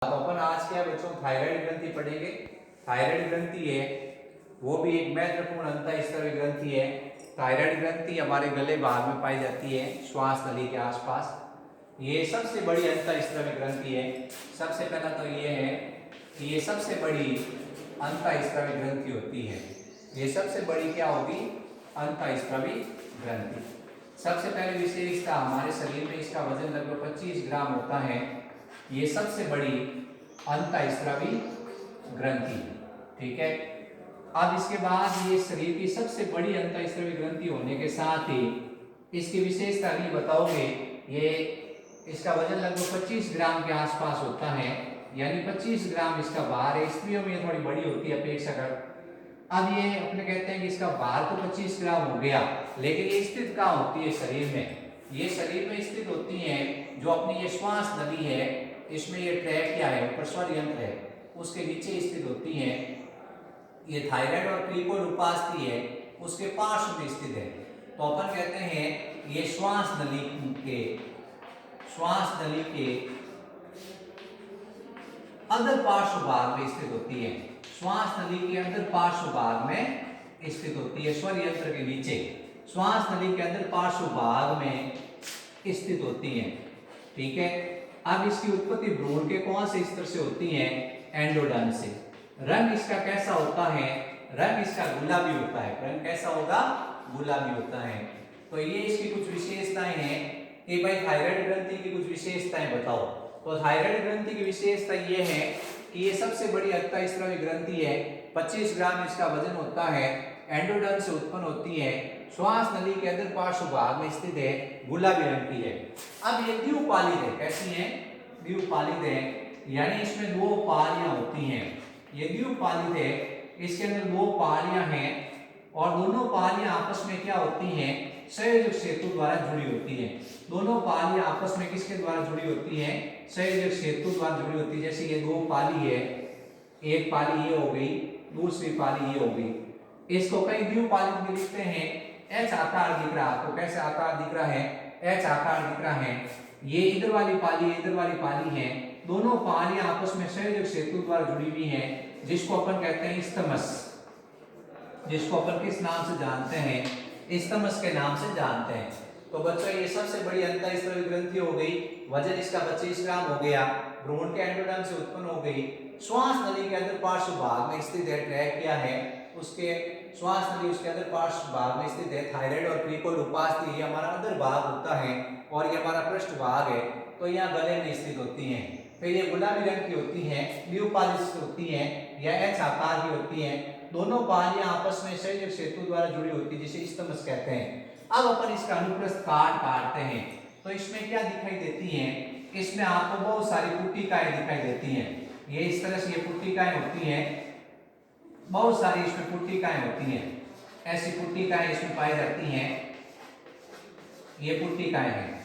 तो अपन आज क्या बच्चों थायराइड ग्रंथि पढ़ेंगे। थायराइड ग्रंथि है वो भी एक महत्वपूर्ण अंतःस्रावी ग्रंथि है। थायराइड ग्रंथि हमारे गले भाग में पाई जाती है, श्वास नली के आसपास। ये सबसे बड़ी अंतःस्रावी ग्रंथि है। सबसे पहला तो ये है कि ये सबसे बड़ी अंतःस्रावी ग्रंथि होती है। ये सबसे बड़ी क्या होगी? अंतःस्रावी ग्रंथि। सबसे पहले विशेषता हमारे शरीर में इसका वजन लगभग 25 ग्राम होता है। ये सबसे बड़ी अंतःस्रावी ग्रंथि, ठीक है। अब इसके बाद ये शरीर की सबसे बड़ी अंतःस्रावी ग्रंथि होने के साथ ही इसकी विशेषता भी बताओगे। ये इसका वजन लगभग 25 ग्राम के आसपास होता है, यानी 25 ग्राम इसका भार है। स्त्रियों में थोड़ी बड़ी होती है अपेक्षाकृत। अब ये अपने कहते हैं कि इसका भार तो 25 ग्राम हो गया, लेकिन ये स्थित कहाँ होती है शरीर में? ये शरीर में स्थित होती है जो अपनी ये श्वास नली है, इसमें ये ट्रैक क्या है, प्रस्वर यंत्र है, उसके नीचे स्थित होती है। ये थायराइड और क्रीकोइड उपास्थि है, उसके पार्श्व में स्थित है। तो अपन कहते हैं ये श्वास नली के अंदर पार्श्व भाग में स्थित होती है। श्वास नली के अंदर पार्श्व भाग में स्थित होती है, स्वर यंत्र के नीचे श्वास नली के अंदर पार्श्व भाग में स्थित होती है, ठीक है। अब इसकी उत्पत्ति भ्रूण के कौन से स्तर से होती है? एंडोडर्म से। रंग इसका कैसा होता है? रंग इसका गुलाबी होता है। रंग कैसा होगा? गुलाबी होता है। तो ये इसकी कुछ विशेषताएं हैं कि भाई थायराइड ग्रंथि की कुछ विशेषताएं बताओ। तो थायराइड ग्रंथि की विशेषता ये है कि ये सबसे बड़ी अंतःस्रावी ग्रंथि है। 25 ग्राम इसका वजन होता है। एंडोडर्म से उत्पन्न होती है, श्वास नली के अंदर पार्श्व भाग में स्थित है, गुलाबी रंग की है। अब ये द्विपालित है। कैसी है? द्विपालित है, यानी इसमें दो पालियां होती हैं। ये द्विपालित है, इसके अंदर दो पालियां हैं और दोनों पालियां आपस में क्या होती हैं? संयोजक सेतु द्वारा जुड़ी होती हैं। दोनों पालियां आपस में किसके द्वारा जुड़ी होती हैं? संयोजक सेतु द्वारा जुड़ी होती है। जैसे ये दो पाली है, एक पाली ये हो गई, दूसरी पाली ये हो गई। इसको कई द्विपालित भी लिखते हैं। एच आकार दिख रहा है आपको, कैसे आकार दिख रहा है? एच आकार दिख रहा है। ये इधर वाली पाली इधर वाली पाली है, दोनों पालियां आपस में संयोजक सेतु द्वारा जुड़ी हुई हैं, जिसको अपन कहते हैं स्तमस। जिसको अपन किस नाम से जानते हैं? स्तमस के नाम से जानते हैं। तो बच्चों ये सबसे बड़ी अंतःस्रावी ग्रंथि हो गई। वजन इसका 25 ग्राम हो गया, भ्रूण के एंडोडर्म से उत्पन्न हो गई, श्वास नली के अंदर पार्श्व भाग में स्थित है। ट्रैक क्या है उसके? श्वास नली उसके अंदर पार्श्व भाग में स्थित है। थायराइड और क्रीकोइड उपास्थि ये हमारा अंदर भाग होता है और ये हमारा पृष्ठ भाग है, तो यहाँ गले में स्थित होती हैं। फिर ये गुलाबी रंग की होती हैं, द्विपालित होती हैं या एच आकार की होती हैं। दोनों पालियां आपस में संयोजक सेतु द्वारा जुड़ी होती है, जिसे स्तमस कहते हैं। अब अपन इसका अनुप्रस्थ काटते हैं तो इसमें क्या दिखाई देती हैं? इसमें आपको बहुत सारी पुट्टिकाएं दिखाई देती हैं। ये इस तरह से ये पुट्टिकाएं होती हैं, बहुत सारी इसमें पुट्टिकाएं होती हैं। ऐसी पुट्टिकाएं इसमें पाई जाती हैं। ये पुट्टिकाएं हैं,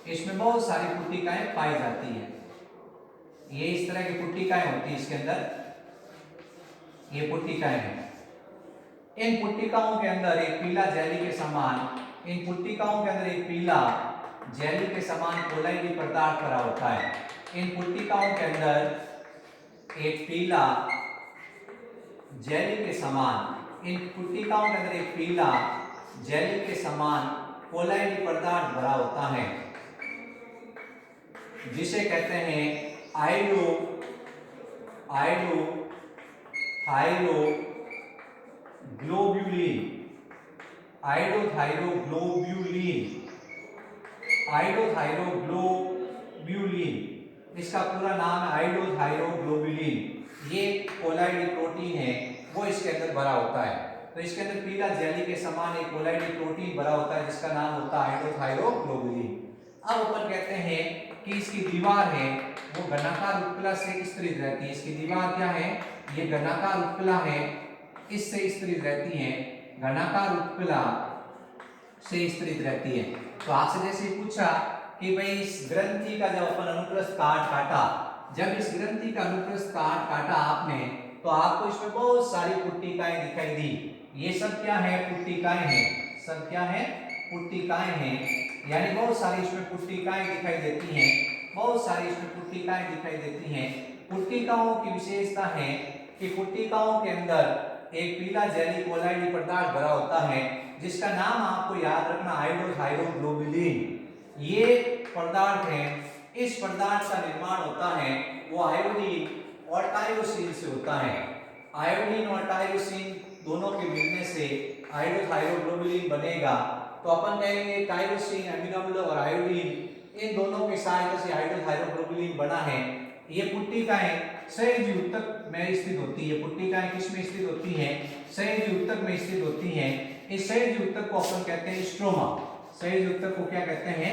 इसमें बहुत सारी पुट्टिकाएं पाई जाती हैं। ये इस तरह की पुट्टिकाएं होती हैं इसके अंदर, ये पुट्टिकाएं हैं। इन पुट्टिकाओं के अंदर एक पीला जेली के समान, इन पुट्टिकाओं के अंदर एक पीला जेली के समान कोलाइडी पदार्थ भरा होता है। इन पुट्टिकाओं के अंदर एक पीला जेली के समान, इन पुट्टिकाओं के अंदर एक पीला जेली के समान कोलाइडी पदार्थ भरा होता है, जिसे कहते हैं आइडोथायरोग्लोब्यूलिन। आइडोथायरोग्लोब्यूलिन इसका पूरा नाम है आइडोथायरोग्लोब्यूलिन। ये कोलाइडी प्रोटीन है, वो इसके अंदर भरा होता है। तो इसके अंदर पीला जेली के समान एक कोलाइडी प्रोटीन भरा होता है, जिसका नाम होता है आइडोथायरोग्लोब्यूलिन। अब अपन कहते हैं कि इसकी दीवार है वो घनाकार उत्प्ला से स्तरित रहती है। इसकी दीवार क्या है? ये घनाकार उत्प्ला है, इससे स्तरित रहती है, घनाकार उत्प्ला से स्तरित रहती है। तो आपसे जैसे पूछा कि भाई इस ग्रंथि का जब अपन अनुप्रस्थ काटा, जब इस ग्रंथि का अनुप्रस्थ काटा आपने, तो आपको इसमें बहुत सारी पुट्टिकाएं दिखाई दी। ये सब क्या है? पुट्टिकाएं हैं। सब क्या है? पुट्टिकाएं हैं, यानी बहुत सारी इसमें पुट्टिकाएं दिखाई देती हैं। बहुत सारी इसमें पुट्टिकाएं दिखाई देती हैं। पुट्टिकाओं की विशेषता है कि पुट्टिकाओं के अंदर एक पीला जेली कोलाइडी पदार्थ भरा होता है जिसका नाम आपको याद रखना आयोडोथायरोग्लोबुलिन। ये पदार्थ है, इस पदार्थ का निर्माण होता है वो आयोडीन और टायरोसिन से होता है। आयोडीन और टायरोसिन दोनों के मिलने से आयोडोथायरोग्लोबुलिन बनेगा। तो अपन कहेंगे टायरोसिन, अमीनो अम्ल और आयोडीन इन दोनों की सहायता से आयोडोथायरोग्लोबुलिन बना है। ये पुट्टिकाएं सहज ऊतक में स्थित होती है। पुट्टिकाएं किस में स्थित होती हैं? सहज ऊतक में स्थित होती हैं। इस सहज ऊतक को अपन कहते हैं स्ट्रोमा। सहज ऊतक को क्या कहते हैं?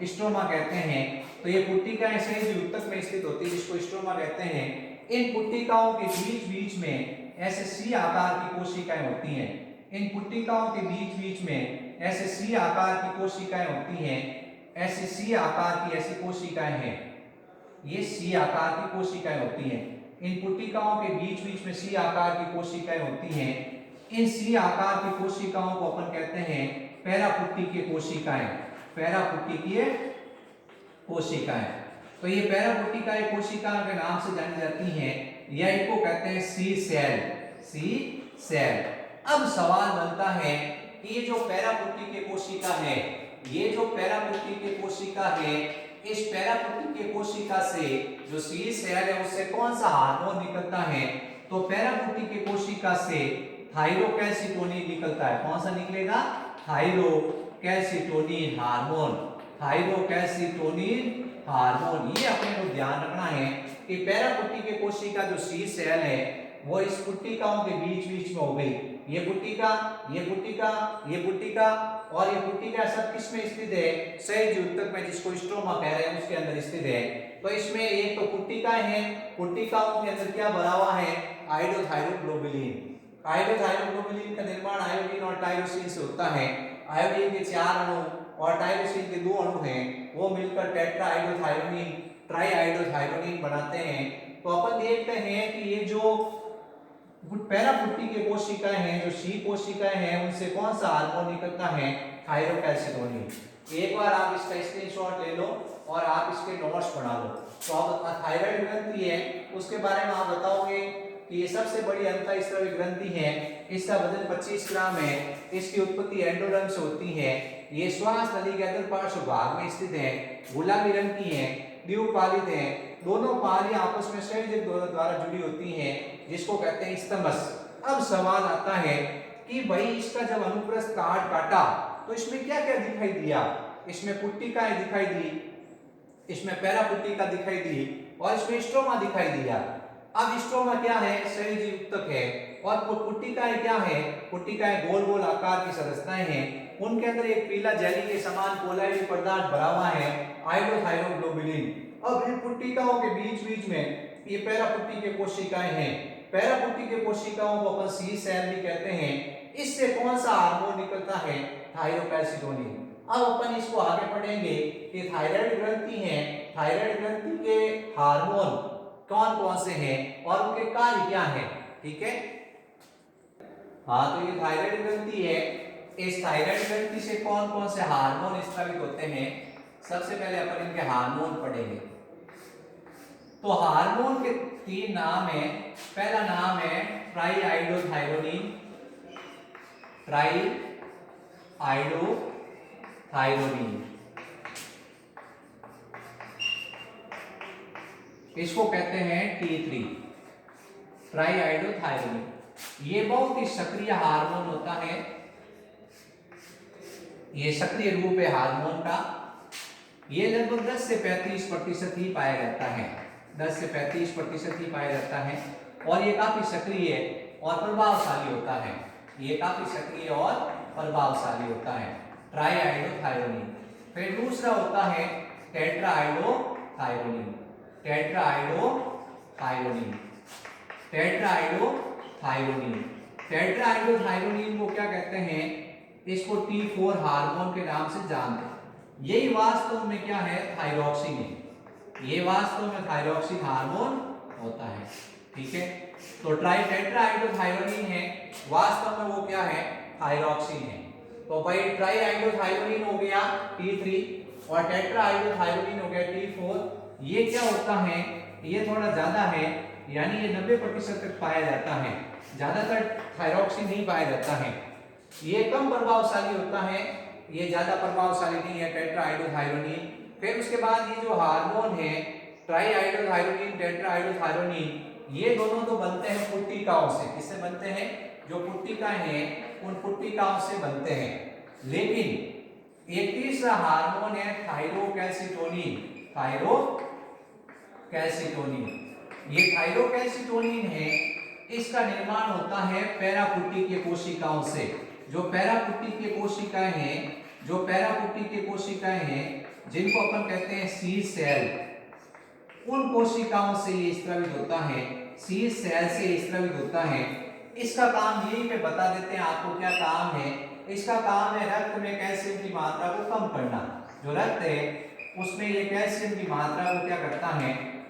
स्ट्रोमा कहते हैं। तो ये पुट्टिकाएं सहज ऊतक में स्थित होती है जिसको स्ट्रोमा कहते हैं। इन पुट्टिकाओं के बीच बीच में ऐसे सी आकार की कोशिकाएं होती हैं। इन पुट्टिकाओं के बीच बीच में ऐसे सी आकार की कोशिकाएं होती हैं। ऐसे सी आकार की ऐसी कोशिकाएं हैं, ये सी आकार की कोशिकाएं होती हैं। इन पुट्टिकाओं के बीच बीच में सी आकार की कोशिकाएं होती हैं। इन सी आकार की कोशिकाओं को अपन कहते हैं पैरापुट्टिकीय कोशिकाएं। पैरापुट्टिकीय कोशिकाएं। तो ये पैरापुट्टिकीय कोशिकाएं के नाम से जानी जाती हैं या इनको कहते हैं सी सेल। सी सेल। अब सवाल बनता है कि ये जो पैरापुट्टिकीय कोशिका है, ये जो पैरापुट्टिकीय कोशिका है, इस पैरापुट्टिकीय कोशिका से जो सी सेल है उससे कौन सा हार्मोन निकलता है? तो पैरापुट्टिकीय कोशिका से थायरोकैल्सिटोनिन निकलता है। कौन सा निकलेगा? Thyrocalcitonin hormone. Thyrocalcitonin hormone. ये अपने को ध्यान रखना है कि पैरापुट्टिकीय कोशिका जो सी सेल है वो इस पुट्टिकाओं के बीच बीच में हो गई। ये पुट्टिका, ये पुट्टिका, ये पुट्टिका और ये पुट्टिका सब किस में स्थित है? सहज ऊतक में, जिसको स्ट्रोमा कह रहे हैं उसके अंदर स्थित है। तो इसमें एक तो पुट्टिकाएं हैं, पुट्टिकाओं के अंदर क्या भरा हुआ है? आयोडोथायरोग्लोबुलिन। आयोडोथायरोग्लोबुलिन का निर्माण आयोडीन और टायरोसिन से होता है। आयोडीन के 4 अणु और टायरोसिन के 2 अणु हैं, वो मिलकर टेट्रा आयोडोथायरोनिन, ट्राई आयोडोथायरोनिन बनाते हैं। तो अपन देखते हैं कि ये जो पैरापुट्टिकीय कोशिकाएं हैं, जो सी कोशिकाएं हैं, उनसे कौन सा हार्मोन निकलता है? थायरोकैल्सिटोनिन। एक बार आप इसका स्क्रीनशॉट ले लो और आप इसके नोट्स बना लो। तो अब थायराइड ग्रंथि है, उसके बारे में आप बताओगे कि ये सबसे बड़ी अंतःस्रावी ग्रंथि है। इसका वजन 25 ग्राम है। इसकी उत्पत्ति एंडोडर्म से होती है। ये श्वास नली के अंदर पार्श्व भाग में स्थित है। गुलाबी रंग की है, द्विपालित है। दोनों पालियां आपस में संयोजक द्वारा जुड़ी होती हैं, जिसको कहते हैं स्तंभस। अब सवाल आता है कि भाई इसका जब अनुप्रस्थ काटा तो इसमें क्या क्या दिखाई दिया? इसमें पुट्टिकाएं दिखाई दी, इसमें पैरापुट्टिका दिखाई दी और इसमें स्ट्रोमा दिखाई दिया। अब स्ट्रोमा क्या है? सहज ऊतक है। और पुट्टिकाएं क्या है? पुट्टिकाएं गोल गोल आकार की सदस्यताएं हैं। उनके अंदर एक पीला जेली के समान कोलाइडी पदार्थ भरा हुआ है, आयोडोथायरोग्लोबुलिन। अब इन पुट्टिकाओं के बीच बीच में ये पैरापुट्टिकीय कोशिकाएं हैं। पैरापुट्टिकीय कोशिकाओं को अपन सी सेल भी कहते हैं। इससे कौन सा हार्मोन निकलता है? थायरोकैल्सिटोनिन। अब अपन इसको आगे पढ़ेंगे कि थायराइड ग्रंथि है, थायराइड ग्रंथि के हार्मोन कौन कौन से हैं और उनके कार्य क्या हैं। ठीक है, हाँ, तो ये थायराइड ग्रंथि है। इस थायराइड ग्रंथि से कौन कौन से हार्मोन स्रावित होते हैं? सबसे पहले अपन इनके हार्मोन पढ़ेंगे। तो हार्मोन के 3 नाम हैं। पहला नाम है ट्राई आयोडोथायरोनिन। ट्राई आयोडोथायरोनिन, इसको कहते हैं T3, ट्राई आयोडोथायरोनिन। ये बहुत ही सक्रिय हार्मोन होता है। ये सक्रिय रूप है हार्मोन का। ये लगभग 10 से 35% ही पाया जाता है। 10 से 35% ही पाया जाता है और ये काफी सक्रिय और प्रभावशाली होता है। ये काफी सक्रिय और प्रभावशाली होता है, ट्राई आयोडोथायरोनिन। फिर दूसरा होता है tetra iodothyronine. Tetra iodothyronine, tetra iodothyronine. Tetra iodothyronine को क्या कहते हैं? इसको T4 हार्मोन के नाम से जानते हैं। यही वास्तव में क्या है? थायरॉक्सिन है। ये वास्तव में थायरॉक्सिन हार्मोन होता है। ठीक है, तो टेट्रा आयोडोथायरोनिन है, वास्तव में वो क्या है? थायरॉक्सिन है। तो भाई ट्राई आयोडोथायरोनिन हो गया T3 और टेट्रा आयोडोथायरोनिन हो गया T4। ये क्या होता है, ये थोड़ा ज्यादा है, यानी ये 90% तक पाया जाता है, ज्यादातर थायरॉक्सिन नहीं पाया जाता है। ये कम प्रभावशाली होता है, ये ज्यादा प्रभावशाली नहीं है, टेट्राहाइड्रोथायरोनिन। फिर उसके बाद ये जो हार्मोन है ट्राईहाइड्रोथायरोनिन, टेट्राहाइड्रोथायरोनिन, ये दोनों तो बनते हैं पुट्टिकाओं से। किससे बनते हैं? जो पुट्टिकाएं हैं उन पुट्टिकाओं से बनते हैं। लेकिन एक तीसरा हार्मोन है थायरोकैल्सिटोनिन। थायरोकैल्सिटोनिन, ये थायरोकैल्सिटोनिन है, इसका निर्माण होता है पैरापुट्टिकीय कोशिकाओं से। जो पैरापुट्टिकीय कोशिकाएं हैं, जो पैरापुट्टिकीय कोशिकाएं हैं जिनको अपन कहते हैं सीड सेल, उन कोशिकाओं से ये स्रावित होता है, सीड सेल से स्रावित होता है। इसका काम यही पे बता देते हैं आपको क्या काम है। इसका काम है रक्त में कैल्शियम की मात्रा को कम करना। जो रक्त है उसमें ये कैल्शियम की मात्रा को क्या करता है,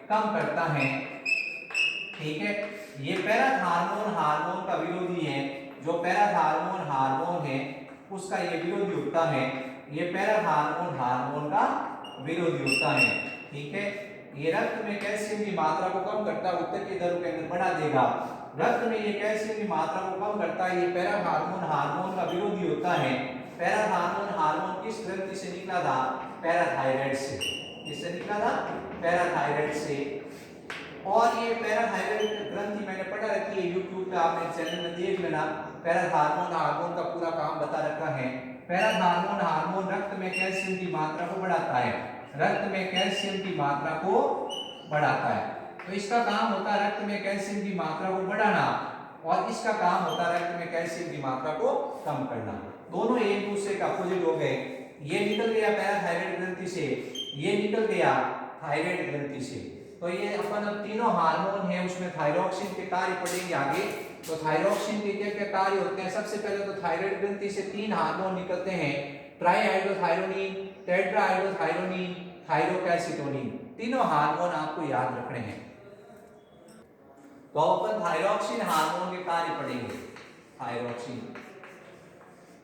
कम करता है। ठीक है, ये पैराथार्मोन हार्मोन का विरोधी है। जो पैराथार्मोन हार्मोन है उसका ये विरोधी होता है, ये पैराथार्मोन हार्मोन का विरोधी होता है। ठीक है, ये रक्त में कैल्शियम की मात्रा को कम करता है, ऊतक की दर के अंदर बढ़ा देगा। रक्त में ये कैल्शियम की मात्रा को कम करता है, ये पैराथार्मोन हार्मोन का विरोधी होता है। पैराथार्मोन हार्मोन किस ग्रंथि से निकला था? पैराथायराइड से। किससे निकला था? पैराथायराइड से। और ये पैराथायराइड ग्रंथि मैंने पढ़ा रखी है यूट्यूब पे, आपने चैनल में देख लेना। पैराथार्मोन हार्मोन का पूरा काम बता रखा है। पैराथार्मोन हार्मोन रक्त में कैल्शियम की मात्रा को बढ़ाता है, रक्त में कैल्शियम की मात्रा को बढ़ाता है। तो इसका काम होता है रक्त में कैल्शियम की मात्रा को बढ़ाना, और इसका काम होता है रक्त में कैल्शियम की मात्रा को कम करना। दोनों एक दूसरे का अपोजिट हो गए। ये निकल गया पैराथायराइड ग्रंथि से, ये निकल गया थायराइड ग्रंथि से। तो ये अपन अब तीनों हार्मोन है उसमें थायरॉक्सिन के कार्य पढ़ेंगे आगे। तो थायरॉक्सिन के क्या क्या कार्य होते हैं? सबसे पहले तो थायराइड ग्रंथि से 3 हार्मोन निकलते हैं, ट्राईहाइड्रोथायरोनिन, टेट्राहाइड्रोथायरोनिन, थायरोकैल्सिटोनिन। तीनों हार्मोन आपको याद रखने हैं। तो अपन थायरॉक्सिन हार्मोन के कार्य पढ़ेंगे।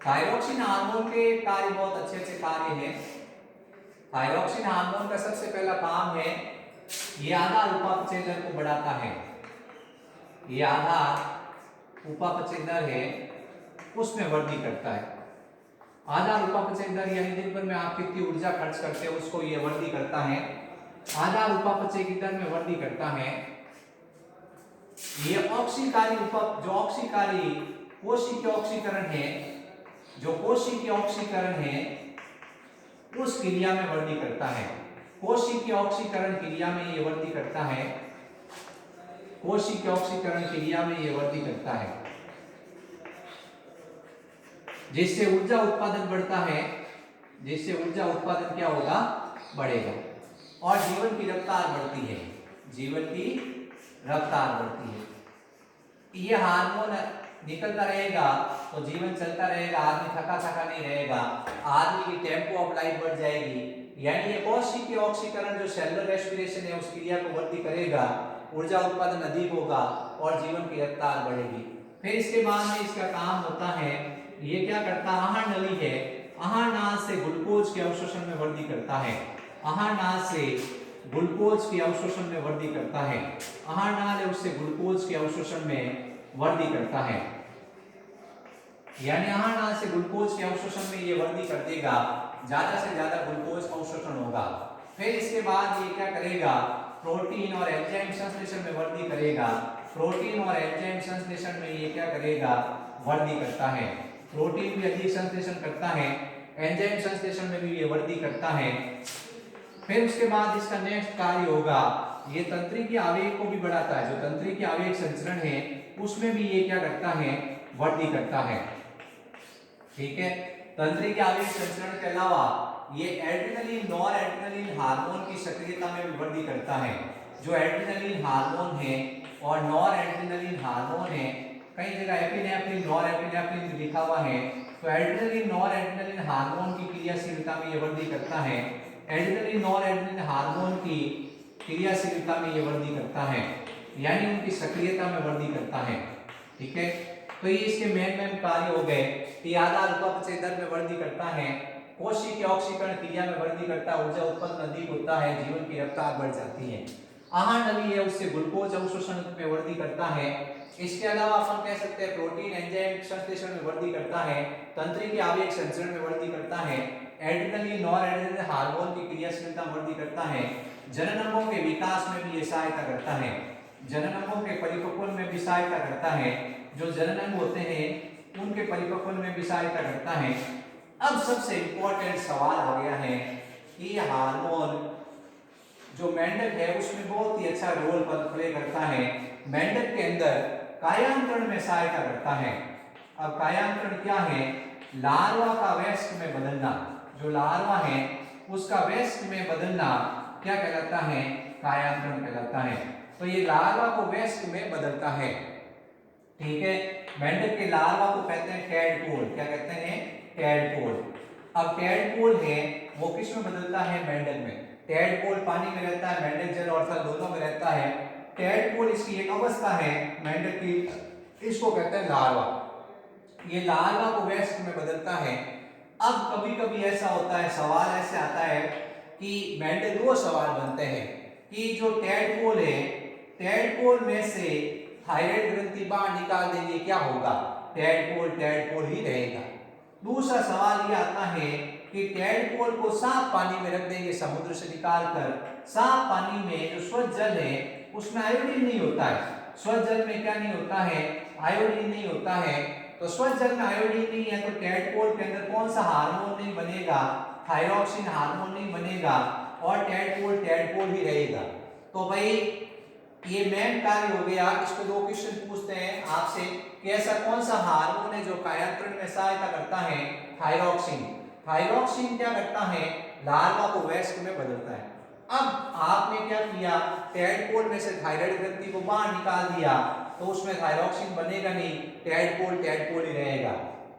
थायरॉक्सिन हार्मोन के कार्य बहुत अच्छे अच्छे कार्य हैं। थायरॉक्सिन हार्मोन का सबसे पहला काम है, ये आधार उपापचय दर को बढ़ाता है। ये आधार उपापचय दर है उसमें वृद्धि करता है। आधार उपापचय दर यानी दिन भर में आप कितनी ऊर्जा खर्च करते हो उसको ये वृद्धि करता है। आधार उपापचय की दर में वृद्धि करता है। ये ऑक्सीकारी जो ऑक्सीकारी कोशिकीय ऑक्सीकरण है, जो कोशिकीय ऑक्सीकरण है उस क्रिया में वृद्धि करता है। कोशिकीय ऑक्सीकरण क्रिया में ये वृद्धि करता है। कोशिकीय ऑक्सीकरण क्रिया में ये वृद्धि करता है, जिससे ऊर्जा उत्पादन बढ़ता है। जिससे ऊर्जा उत्पादन क्या होगा? बढ़ेगा। और जीवन की रफ्तार बढ़ती है। जीवन की रफ्तार बढ़ती है। ये हार्मोन निकलता रहेगा तो जीवन चलता रहेगा, आदमी थका थका नहीं रहेगा, आदमी की टेम्पो ऑफ लाइफ बढ़ जाएगी। यानी ये कोशिकीय ऑक्सीकरण जो सेलुलर रेस्पिरेशन है उस क्रिया को वृद्धि करेगा, ऊर्जा उत्पादन अधिक होगा और जीवन की रफ्तार बढ़ेगी। फिर इसके बाद में इसका काम होता है, ये क्या करता है? आहार नली है, आहार नाल से ग्लूकोज के अवशोषण में वृद्धि करता है। आहार नाल से ग्लूकोज के अवशोषण में वृद्धि करता है। आहार नाल है उससे ग्लूकोज के अवशोषण में वृद्धि करता है। यानी आहार नाल से ग्लूकोज के अवशोषण में ये वृद्धि कर देगा, ज्यादा से ज्यादा ग्लूकोज अवशोषण होगा। फिर इसके बाद ये क्या करेगा? प्रोटीन और एंजाइम संश्लेषण में वृद्धि करेगा। प्रोटीन और एंजाइम संश्लेषण में ये क्या करेगा? वृद्धि करता है। प्रोटीन भी अधिक संश्लेषण करता है, एंजाइम संश्लेषण में भी ये वृद्धि करता है। फिर उसके बाद इसका नेक्स्ट कार्य होगा, ये तंत्रिकीय आवेग को भी बढ़ाता है। जो तंत्रिकीय आवेग संचरण है उसमें भी ये क्या करता है? वृद्धि करता है। ठीक है, तंत्रिकीय आवेग संचरण के अलावा ये एड्रेनलिन नॉर एड्रेनलिन हार्मोन की सक्रियता में भी वृद्धि करता है। जो एड्रेनलिन हार्मोन है और नॉर एड्रेनलिन हार्मोन है, कई जगह एपिनेफ्रिन नॉर एपिनेफ्रिन लिखा हुआ है, तो एड्रेनलिन नॉर एड्रेनलिन हार्मोन की क्रियाशीलता में ये वृद्धि करता है। एड्रेनलिन नॉर एड्रेनलिन हार्मोन की क्रियाशीलता में ये वृद्धि करता है, यानी उनकी सक्रियता में वृद्धि करता है। ठीक है, तो ये इसके मेन कार्य हो गए। ये आधार उपापचय दर में वृद्धि करता है, कोशिकीय ऑक्सीकरण क्रिया में वृद्धि करता है, ऊर्जा उत्पन्न अधिक होता है, जीवन की रफ्तार बढ़ जाती है। आहार नली है उससे ग्लूकोज अवशोषण में वृद्धि करता है। इसके अलावा अपन कह सकते हैं प्रोटीन एंजाइम संश्लेषण में वृद्धि करता है, तंत्रिका आवेग संचरण में वृद्धि करता है, एड्रेनलिन नॉरएड्रेनलिन हार्मोन की क्रियाशीलता में वृद्धि करता है, जनन अंगों के विकास में भी ये सहायता करता है, जनन अंगों के परिपक्वन में भी सहायता करता है, जो जनन अंग होते हैं उनके परिपक्वन में भी सहायता करता है। अब सबसे इंपॉर्टेंट सवाल आ गया है कि हार्मोन जो मेंढक है उसमें बहुत ही अच्छा रोल प्ले करता है। मेंढक के अंदर कायांतरण में सहायता करता है। अब कायांतरण क्या है? लार्वा का वयस्क में बदलना। जो लार्वा है उसका वयस्क में बदलना क्या कहलाता है? कायांतरण कहलाता है। तो ये लार्वा को वयस्क में बदलता है, ठीक है। मेंढक के लार्वा को कहते हैं टैडपोल। क्या कहते हैं? टैडपोल। अब टैडपोल है वो किस में बदलता है? मेंढक में। टैडपोल पानी में रहता है, मेंढक जल और थल दोनों में रहता है। टैडपोल इसकी एक अवस्था है मेंढक की, इसको कहते हैं लार्वा। ये लार्वा को वयस्क में बदलता है। अब कभी कभी ऐसा होता है, सवाल ऐसे आता है कि मेंढक दो सवाल बनते हैं कि जो टैडपोल है, टैडपोल में से थायराइड ग्रंथि बाहर निकाल देंगे, क्या होगा? टैडपोल ही रहेगा। दूसरा सवाल ये आता है कि टैडपोल को साफ पानी में रख देंगे, समुद्र से निकालकर। साफ पानी में जो स्वच्छ जल है उसमें आयोडीन नहीं होता है। स्वच्छ जल में क्या नहीं होता है? आयोडीन नहीं होता है। तो स्वच्छ जल में आयोडीन नहीं है तो टैडपोल के अंदर कौन सा हार्मोन नहीं बनेगा? थायरॉक्सिन हार्मोन नहीं बनेगा और टैडपोल ही रहेगा। तो भाई ये मेन कार्य हो गया। इसको दो क्वेश्चन पूछते हैं आपसे कि ऐसा कौन सा हार्मोन है जो कायांतरण में सहायता करता है? थायरॉक्सिन। थायरॉक्सिन क्या करता है? लार्वा को वयस्क में बदलता है। अब आपने क्या किया? टैडपोल में से थायराइड ग्रंथि को बाहर निकाल दिया तो उसमें थायरॉक्सिन बनेगा नहीं, टैडपोल ही रहेगा।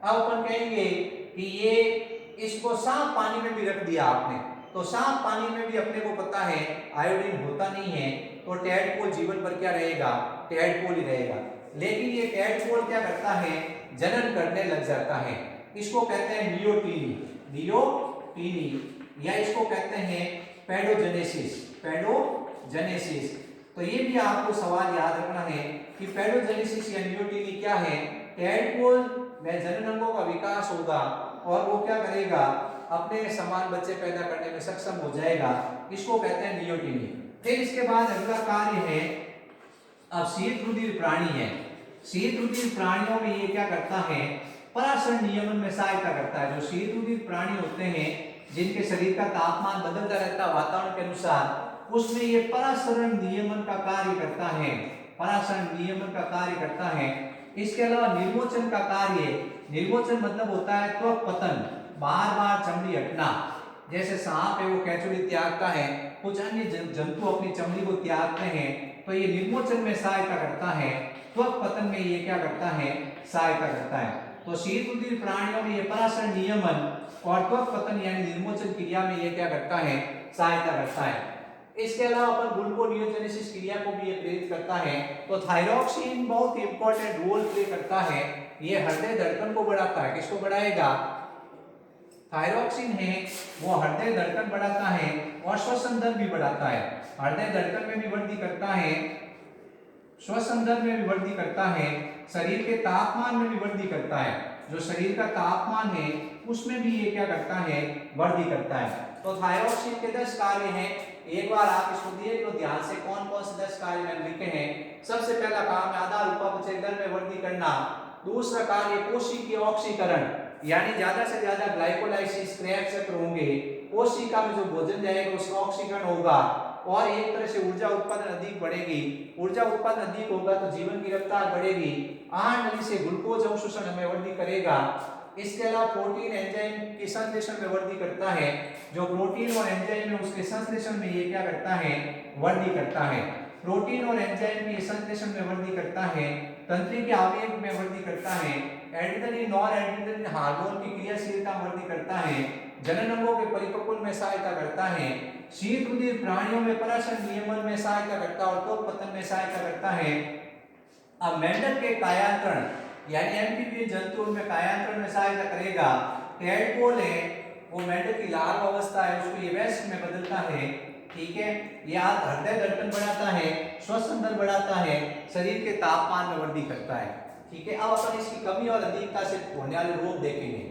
अब अपन कहेंगे कि ये इसको साफ पानी में भी रख दिया आपने, तो साफ पानी में भी अपने को पता है आयोडीन होता नहीं है, तो टैडपोल जीवन भर क्या रहेगा? टैडपोल ही रहेगा। लेकिन ये टैडपोल क्या करता है? जनन करने लग जाता है। इसको कहते हैं नियोटीनी या इसको कहते हैं पेडोजेनेसिस। तो ये भी आपको सवाल याद रखना है कि पेडोजेनेसिस या नियोटीनी क्या है? टैडपोल में जनन अंगों का विकास होगा और वो क्या करेगा? अपने समान बच्चे पैदा करने में सक्षम हो जाएगा। इसको कहते हैं नियोटीनी। फिर इसके बाद अगला कार्य है, अब शीत रुधिर प्राणी है। शीत रुधिर प्राणियों में ये क्या करता है? पराशरण नियमन में सहायता करता है। जो शीत रुधिर प्राणी होते हैं जिनके शरीर का तापमान बदलता रहता है वातावरण के अनुसार, उसमें ये पराशरण नियमन का कार्य करता है। पराशरण नियमन का कार्य करता है। इसके अलावा निर्मोचन का कार्य, निर्मोचन मतलब होता है त्वक पतन, बार बार चमड़ी हटना। जैसे सांप है वो कैचुली त्यागता है, कुछ अन्य जंतु अपनी चमड़ी को त्यागते हैं, तो ये निर्मोचन में सहायता करता है। त्वक पतन में ये क्या करता है? सहायता करता है। तो शीत रुधिर प्राणियों में ये पराशरण नियमन और त्वक पतन यानी निर्मोचन क्रिया में ये क्या करता है? सहायता करता है। इसके अलावा अपन ग्लूकोनियोजेनेसिस क्रिया को भी ये प्रेरित करता है। तो थायरॉक्सिन बहुत ही इंपॉर्टेंट रोल प्ले करता है। ये हृदय धड़कन को बढ़ाता है। किसको बढ़ाएगा? थायरॉक्सिन है वो हृदय धड़कन बढ़ाता है और श्वसन दर भी बढ़ाता है। हृदय धड़कन में भी वृद्धि करता है, श्वसन दर में भी वृद्धि करता है, शरीर के तापमान में भी वृद्धि करता है। जो शरीर का तापमान है उसमें भी ये क्या करता है? वृद्धि करता है। तो थायरॉक्सिन के 10 कार्य हैं। एक बार आप इसको देख लो ध्यान से, कौन कौन से 10 कार्य मैंने लिखे हैं। सबसे पहला काम है आधार उपापचय दर में वृद्धि करना। दूसरा कार्य कोशिकीय ऑक्सीकरण, यानी ज्यादा से ज्यादा ग्लाइकोलाइसिस क्रैब्स चक्र होंगे, कोशिका में जो भोजन जाएगा उसका ऑक्सीकरण होगा और एक तरह से ऊर्जा उत्पादन अधिक बढ़ेगी। ऊर्जा उत्पादन अधिक होगा तो जीवन की रफ्तार बढ़ेगी। आहार नली से ग्लूकोज अवशोषण में वृद्धि करेगा। इसके अलावा प्रोटीन एंजाइम के संश्लेषण में वृद्धि करता है। जो प्रोटीन और एंजाइम है उसके संश्लेषण में ये क्या करता है? वृद्धि करता है। प्रोटीन और एंजाइम के संश्लेषण में वृद्धि करता है, तंत्रिका आवेग में वृद्धि करता है, एड्रेनलिन नॉरएड्रेनलिन हार्मोन की क्रियाशीलता में वृद्धि करता है, जनन अंगों के परिपक्वन में सहायता करता है, शीत रुधिर प्राणियों में पराशरण नियमन में सहायता करता है और त्वक पतन में सहायता करता है। अब मेंढक के कायांतरण यानी एम्फीबियन जंतुओं में कायांतरण में सहायता करेगा। टैडपोल है वो मेंढक की लार्वा अवस्था है उसको ये वयस्क में बदलता है, ठीक है। ये हृदय धड़कन बढ़ाता है, श्वसन दर बढ़ाता है, शरीर के तापमान में वृद्धि करता है, ठीक है। अब अपन इसकी कमी और अधिकता से होने वाले रोग देखेंगे।